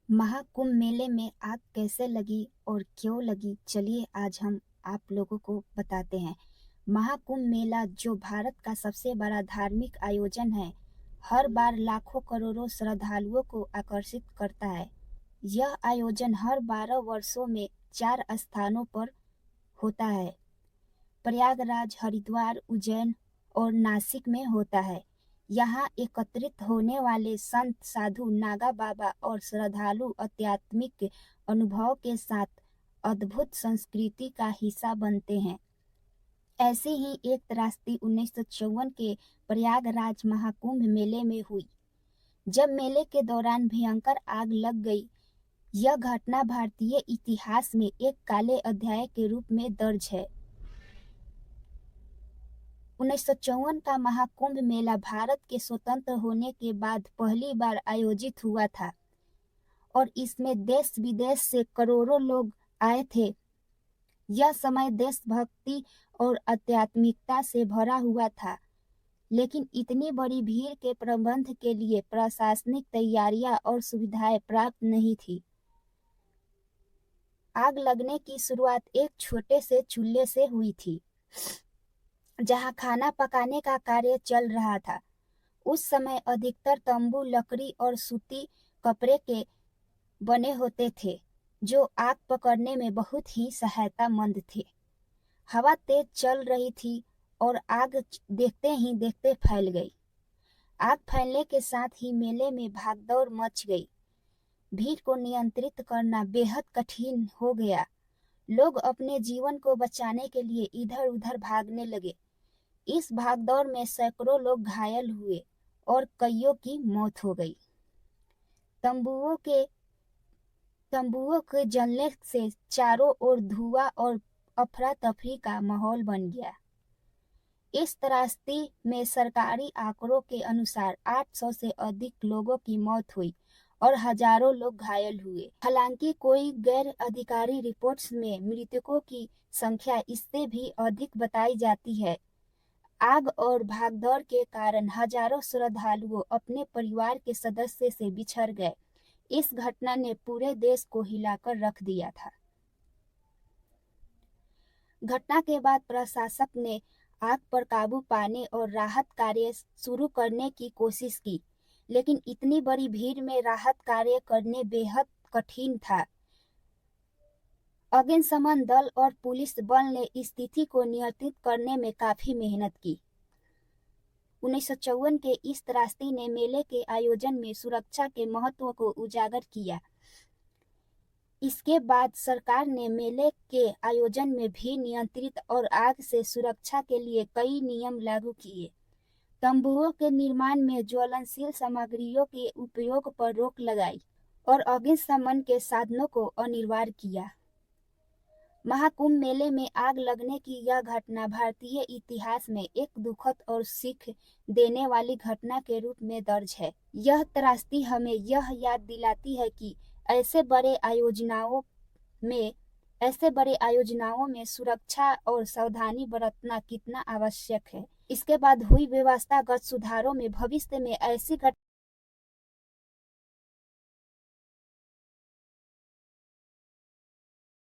महाकुंभ मेले में आग कैसे लगी और क्यों लगी, चलिए आज हम आप लोगों को बताते हैं। महाकुंभ मेला जो भारत का सबसे बड़ा धार्मिक आयोजन है, हर बार लाखों करोड़ों श्रद्धालुओं को आकर्षित करता है। यह आयोजन हर 12 वर्षों में 4 स्थानों पर होता है। प्रयागराज, हरिद्वार, उज्जैन और नासिक में होता है। यहाँ एकत्रित होने वाले संत, साधु, नागा बाबा और श्रद्धालु आध्यात्मिक अनुभव के साथ अद्भुत संस्कृति का हिस्सा बनते हैं। ऐसी ही एक त्रासदी 1954 के प्रयागराज महाकुंभ मेले में हुई, जब मेले के दौरान भयंकर आग लग गई। यह घटना भारतीय इतिहास में एक काले अध्याय के रूप में दर्ज है। 1954 का महाकुंभ मेला भारत के स्वतंत्र होने के बाद पहली बार आयोजित हुआ था और इसमें देश विदेश से करोड़ों लोग आए थे। यह समय देशभक्ति और आध्यात्मिकता से भरा हुआ था, लेकिन इतनी बड़ी भीड़ के प्रबंधन के लिए प्रशासनिक तैयारियां और सुविधाएं प्राप्त नहीं थी। आग लगने की शुरुआत एक छोटे से चूल्हे से हुई थी, जहां खाना पकाने का कार्य चल रहा था। उस समय अधिकतर तंबू लकड़ी और सूती कपड़े के बने होते थे, जो आग पकड़ने में बहुत ही सहायतामंद थे। हवा तेज चल रही थी और आग देखते ही देखते फैल गई। आग फैलने के साथ ही मेले में भागदौड़ मच गई। भीड़ को नियंत्रित करना बेहद कठिन हो गया। लोग अपने जीवन को बचाने के लिए इधर-उधर भागने लगे। इस भागदौड़ में सैकड़ों लोग घायल हुए और कईयों की मौत हो गई। तंबुओं के जलने से चारों ओर धुआं और अफरा-तफरी का माहौल बन गया। इस त्रासदी में सरकारी आंकड़ों के अनुसार 800 से अधिक लोगों की मौत हुई और हजारों लोग घायल हुए। हालांकि कोई गैर आधिकारिक रिपोर्ट्स में मृतकों की संख्या इससे भी अधिक बताई जाती है। आग और भागदौड़ के कारण हजारों श्रद्धालुओं अपने परिवार के सदस्य से बिछड़ गए। इस घटना ने पूरे देश को हिलाकर रख दिया था। घटना के बाद प्रशासन ने आग पर काबू पाने और राहत कार्य शुरू करने की कोशिश की, लेकिन इतनी बड़ी भीड़ में राहत कार्य करने बेहद कठिन था। अग्निशमन दल और पुलिस बल ने स्थिति को नियंत्रित करने में काफी मेहनत की। 1954 के इस त्रासदी ने मेले के आयोजन में सुरक्षा के महत्व को उजागर किया। इसके बाद सरकार ने मेले के आयोजन में भीड़ नियंत्रित और आग से सुरक्षा के लिए कई नियम लागू किए। तंबुओं के निर्माण में ज्वलनशील सामग्रियों के उपयोग पर रोक लगाई और अग्निशमन के साधनों को अनिवार्य किया। महाकुंभ मेले में आग लगने की यह घटना भारतीय इतिहास में एक दुखद और सीख देने वाली घटना के रूप में दर्ज है। यह त्रासदी हमें यह याद दिलाती है कि ऐसे बड़े आयोजनाओं में सुरक्षा और सावधानी बरतना कितना आवश्यक है। इसके बाद हुई व्यवस्थागत सुधारों में भविष्य में ऐसी घटना